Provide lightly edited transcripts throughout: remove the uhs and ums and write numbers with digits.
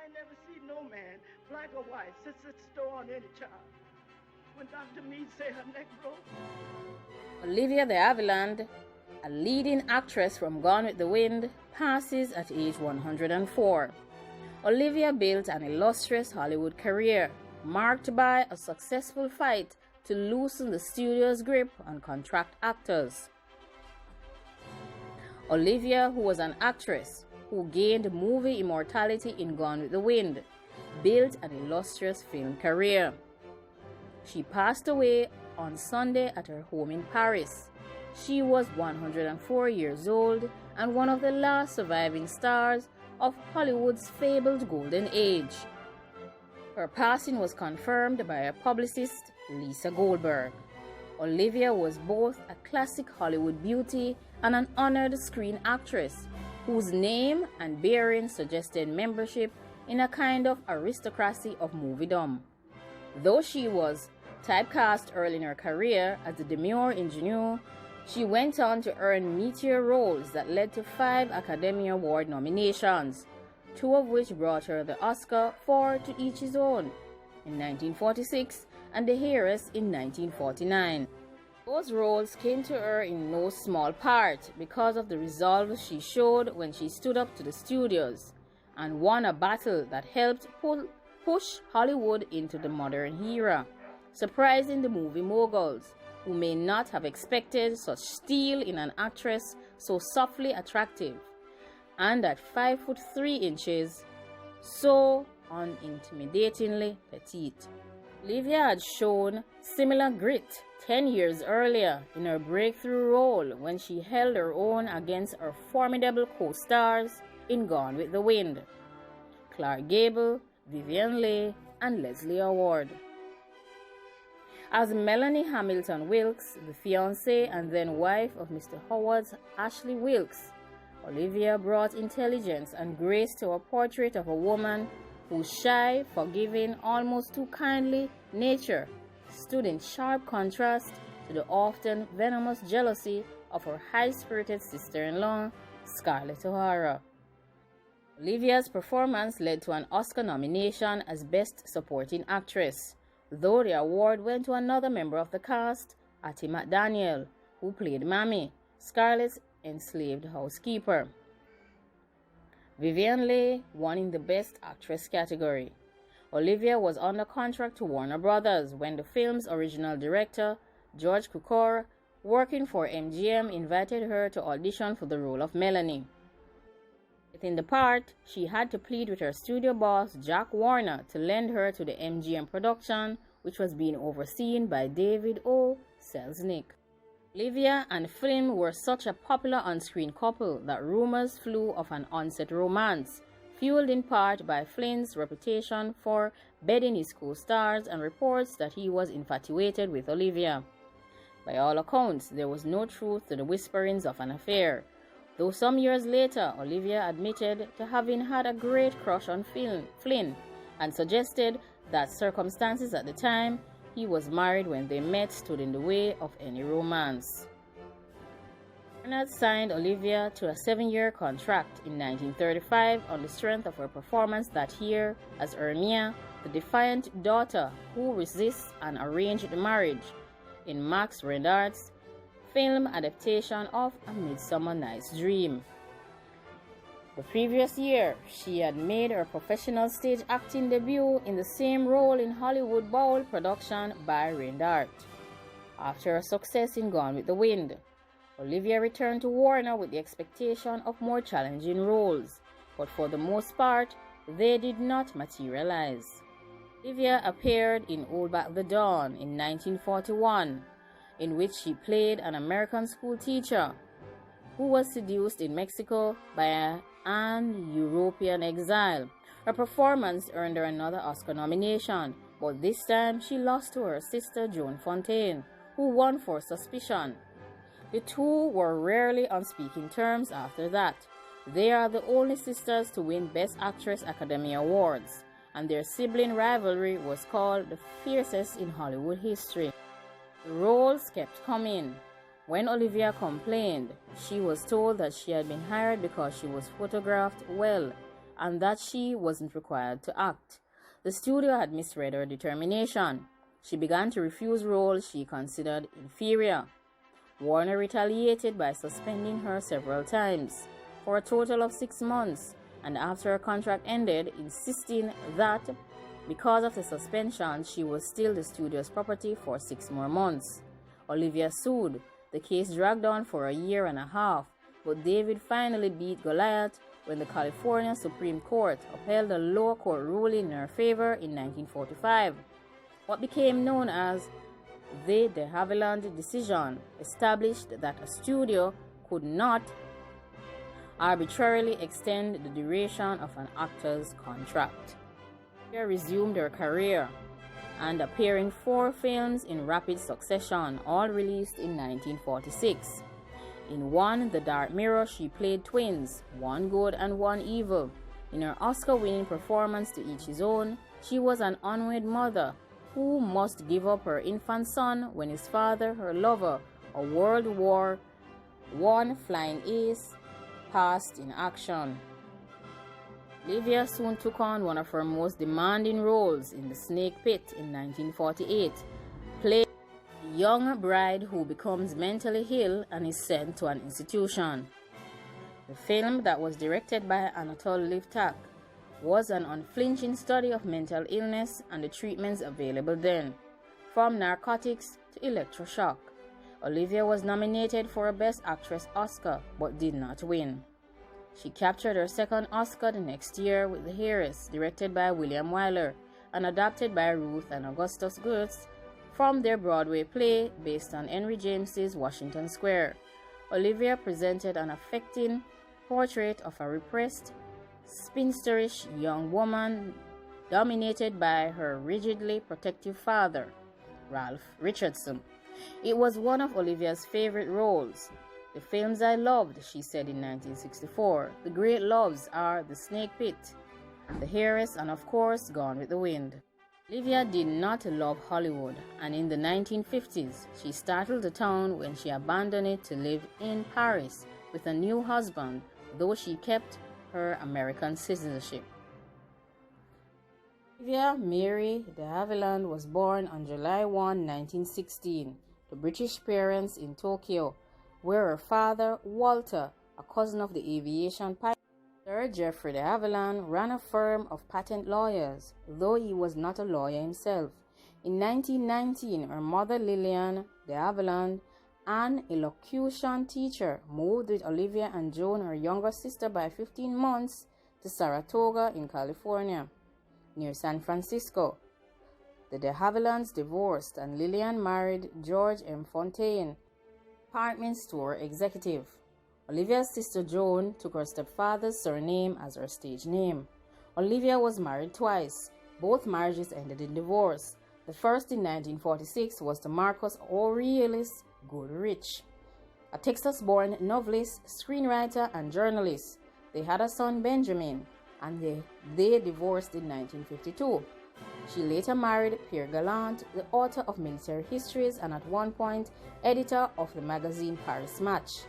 ain't never seen no man, black or white, sit store on any child. When Dr. Mead say her neck broke. Olivia de Havilland, a leading actress from Gone with the Wind, passes at age 104. Olivia built an illustrious Hollywood career, marked by a successful fight to loosen the studio's grip on contract actors. Olivia, who was an actress who gained movie immortality in Gone with the Wind, built an illustrious film career. She passed away on Sunday at her home in Paris. She was 104 years old and one of the last surviving stars of Hollywood's fabled golden age. Her passing was confirmed by her publicist, Lisa Goldberg. Olivia was both a classic Hollywood beauty and an honored screen actress, whose name and bearing suggested membership in a kind of aristocracy of moviedom. Though she was typecast early in her career as the demure ingenue, she went on to earn meteor roles that led to 5 Academy Award nominations, 2 of which brought her the Oscar for To Each His Own in 1946 and The Heiress in 1949. Those roles came to her in no small part because of the resolve she showed when she stood up to the studios and won a battle that helped push Hollywood into the modern era, surprising the movie moguls, who may not have expected such steel in an actress so softly attractive, and at 5'3", so unintimidatingly petite. Olivia had shown similar grit 10 years earlier in her breakthrough role when she held her own against her formidable co-stars in Gone with the Wind, Clark Gable, Vivien Leigh, and Leslie Howard. As Melanie Hamilton Wilkes, the fiancée and then wife of Mr. Howard's Ashley Wilkes, Olivia brought intelligence and grace to a portrait of a woman whose shy, forgiving, almost too kindly nature stood in sharp contrast to the often venomous jealousy of her high-spirited sister-in-law, Scarlett O'Hara. Olivia's performance led to an Oscar nomination as Best Supporting Actress, though the award went to another member of the cast, Hattie McDaniel, who played Mammy, Scarlett's enslaved housekeeper. Vivien Leigh won in the Best Actress category. Olivia was under contract to Warner Brothers when the film's original director, George Cukor, working for MGM, invited her to audition for the role of Melanie. Within the part, she had to plead with her studio boss, Jack Warner, to lend her to the MGM production, which was being overseen by David O. Selznick. Olivia and Flynn were such a popular on-screen couple that rumors flew of an on-set romance, fueled in part by Flynn's reputation for bedding his co-stars and reports that he was infatuated with Olivia. By all accounts, there was no truth to the whisperings of an affair, though some years later, Olivia admitted to having had a great crush on Flynn and suggested that circumstances at the time he was married when they met stood in the way of any romance. Bernard signed Olivia to a 7-year contract in 1935 on the strength of her performance that year as Ermia, the defiant daughter who resists an arranged marriage, in Max Reinhardt's film adaptation of A Midsummer Night's Dream. The previous year, she had made her professional stage acting debut in the same role in Hollywood Bowl production by Reinhardt. After her success in Gone with the Wind, Olivia returned to Warner with the expectation of more challenging roles, but for the most part, they did not materialize. Olivia appeared in Old Back the Dawn in 1941, in which she played an American school teacher who was seduced in Mexico by an European exile. Her performance earned her another Oscar nomination, but this time she lost to her sister Joan Fontaine, who won for Suspicion. The two were rarely on speaking terms after that. They are the only sisters to win Best Actress Academy Awards, and their sibling rivalry was called the fiercest in Hollywood history. The roles kept coming. When Olivia complained, she was told that she had been hired because she was photographed well, and that she wasn't required to act. The studio had misread her determination. She began to refuse roles she considered inferior. Warner retaliated by suspending her several times, for a total of 6 months, and after her contract ended, insisting that because of the suspension, she was still the studio's property for 6 more months. Olivia sued. The case dragged on for a year and a half, but David finally beat Goliath when the California Supreme Court upheld a lower court ruling in her favor in 1945. What became known as the de Havilland decision established that a studio could not arbitrarily extend the duration of an actor's contract. She resumed her career and appeared in 4 films in rapid succession, all released in 1946. In one, The Dark Mirror, she played twins, one good and one evil. In her Oscar-winning performance To Each His Own, she was an unwed mother who must give up her infant son when his father, her lover, a World War I flying ace, passed in action. Olivia soon took on one of her most demanding roles in The Snake Pit in 1948, playing a young bride who becomes mentally ill and is sent to an institution. The film, that was directed by Anatole Livtak, was an unflinching study of mental illness and the treatments available then, from narcotics to electroshock. Olivia was nominated for a Best Actress Oscar but did not win. She captured her second Oscar the next year with The Heiress, directed by William Wyler and adapted by Ruth and Augustus Goetz from their Broadway play based on Henry James's Washington Square. Olivia presented an affecting portrait of a repressed, spinsterish young woman dominated by her rigidly protective father, Ralph Richardson. It was one of Olivia's favorite roles. The films I loved, she said in 1964. The great loves are The Snake Pit, The Heiress, and of course, Gone with the Wind. Olivia did not love Hollywood, and in the 1950s, she startled the town when she abandoned it to live in Paris with a new husband, though she kept her American citizenship. Olivia Mary de Havilland was born on July 1, 1916, to British parents in Tokyo, where her father, Walter, a cousin of the aviation pilot, Sir Geoffrey de Havilland, ran a firm of patent lawyers, though he was not a lawyer himself. In 1919, her mother, Lillian de Havilland, an elocution teacher, moved with Olivia and Joan, her younger sister, by 15 months to Saratoga in California, near San Francisco. The de Havillands divorced and Lillian married George M. Fontaine, department store executive. Olivia's sister Joan took her stepfather's surname as her stage name. Olivia was married twice. Both marriages ended in divorce. The first in 1946 was to Marcus Aurelius Goodrich, a Texas-born novelist, screenwriter, and journalist. They had a son, Benjamin, and they divorced in 1952. She later married Pierre Gallant, the author of military histories and at one point editor of the magazine Paris Match.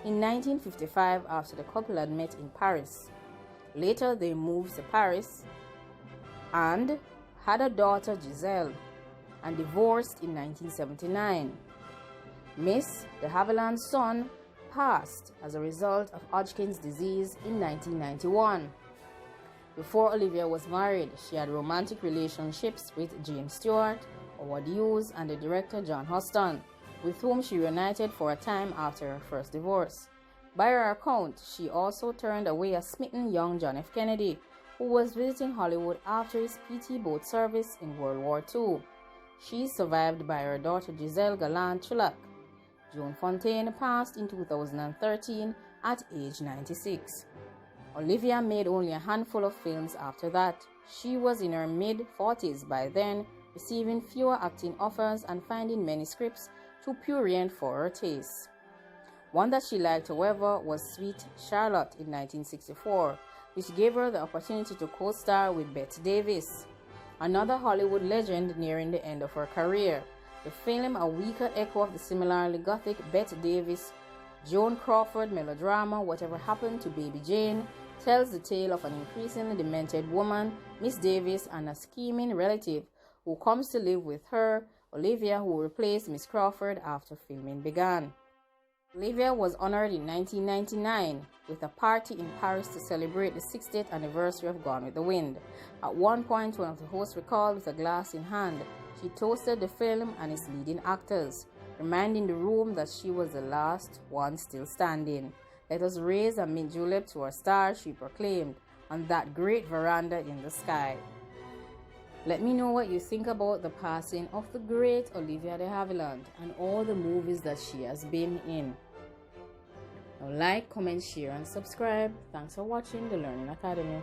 In 1955, after the couple had met in Paris. Later, they moved to Paris and had a daughter, Giselle, and divorced in 1979. Miss de Havilland's son passed as a result of Hodgkin's disease in 1991. Before Olivia was married, she had romantic relationships with James Stewart, Howard Hughes, and the director John Huston, with whom she reunited for a time after her first divorce. By her account, she also turned away a smitten young John F. Kennedy, who was visiting Hollywood after his PT boat service in World War II. She is survived by her daughter Giselle Gallant Chulac. Joan Fontaine passed in 2013 at age 96. Olivia made only a handful of films after that. She was in her mid-40s by then, receiving fewer acting offers and finding many scripts too prurient for her taste. One that she liked, however, was Sweet Charlotte in 1964, which gave her the opportunity to co-star with Bette Davis, another Hollywood legend nearing the end of her career. The film, a weaker echo of the similarly gothic Bette Davis, Joan Crawford melodrama Whatever Happened to Baby Jane, tells the tale of an increasingly demented woman, Miss Davis, and a scheming relative who comes to live with her, Olivia, who replaced Miss Crawford after filming began. Olivia was honored in 1999 with a party in Paris to celebrate the 60th anniversary of Gone with the Wind. At one point, one of the hosts recalled with a glass in hand, she toasted the film and its leading actors, reminding the room that she was the last one still standing. "Let us raise a mint julep to our stars," she proclaimed, on that great veranda in the sky. Let me know what you think about the passing of the great Olivia de Havilland and all the movies that she has been in. Now like, comment, share, and subscribe. Thanks for watching The Learning Academy.